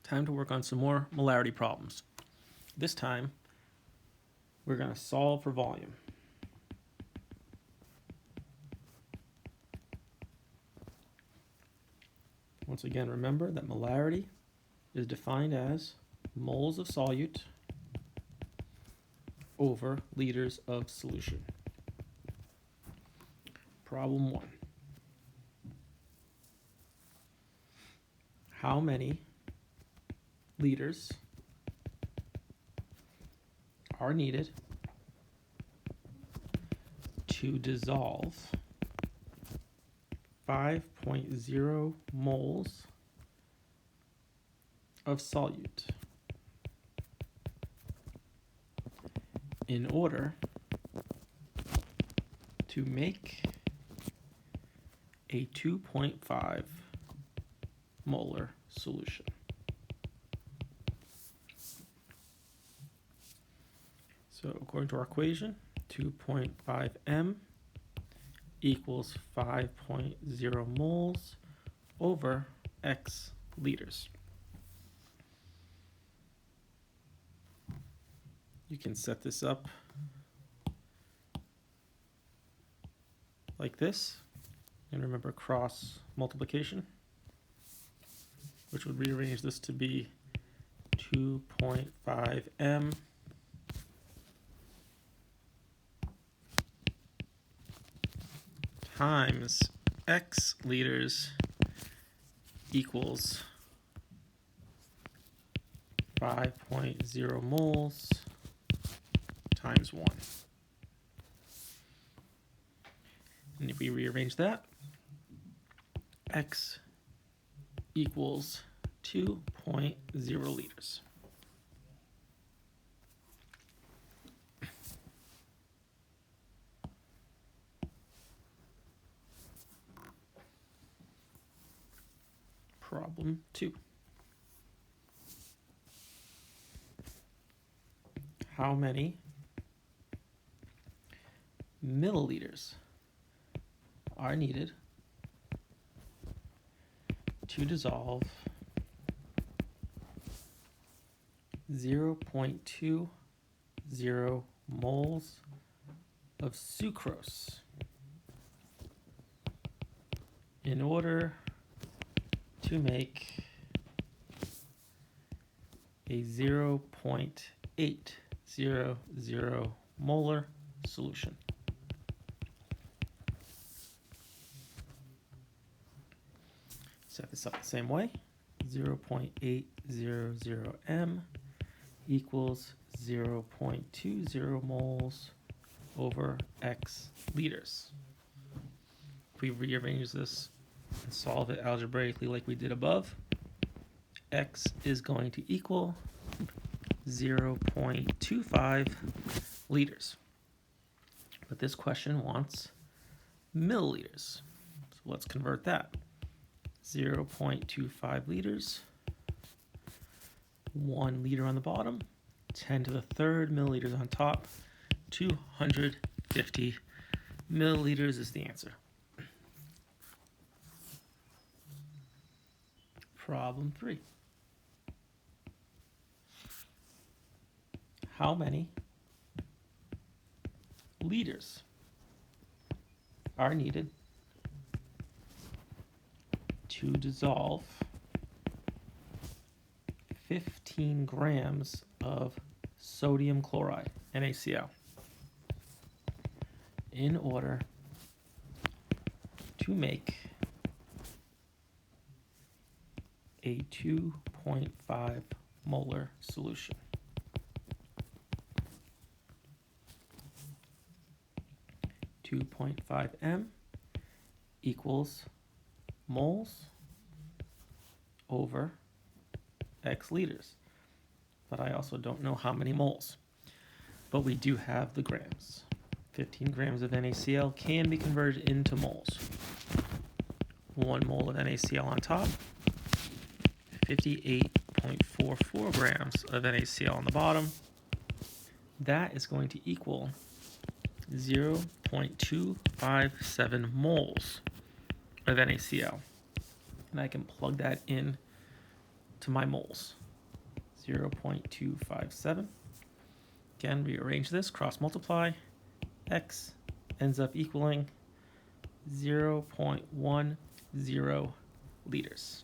Time to work on some more molarity problems. This time, we're going to solve for volume. Once again, remember that molarity is defined as moles of solute over liters of solution. Problem 1. How many liters are needed to dissolve 5.0 moles of solute in order to make a 2.5 molar solution? So according to our equation, 2.5 m equals 5.0 moles over x liters. You can set this up like this, and remember cross multiplication, which would rearrange this to be 2.5 m times x liters equals 5.0 moles times 1. And if we rearrange that, x equals 2.0 liters. Problem 2. How many milliliters are needed to dissolve 0.20 moles of sucrose in order to make a 0.800 molar solution? Set this up the same way. 0.800 m equals 0.20 moles over x liters. If we rearrange this and solve it algebraically like we did above, x is going to equal 0.25 liters. But this question wants milliliters. So let's convert that. 0.25 liters, 1 liter on the bottom, 10 to the third milliliters on top, 250 milliliters is the answer. Problem 3. How many liters are needed to dissolve 15 grams of sodium chloride, NaCl, in order to make a 2.5 molar solution? .5 m equals moles over x liters. But I also don't know how many moles. But we do have the grams. 15 grams of NaCl can be converted into moles. 1 mole of NaCl on top, 58.44 grams of NaCl on the bottom. That is going to equal 0.257 moles of NaCl. And I can plug that in to to my moles. 0.257. Again, rearrange this, cross multiply. X ends up equaling 0.10 liters.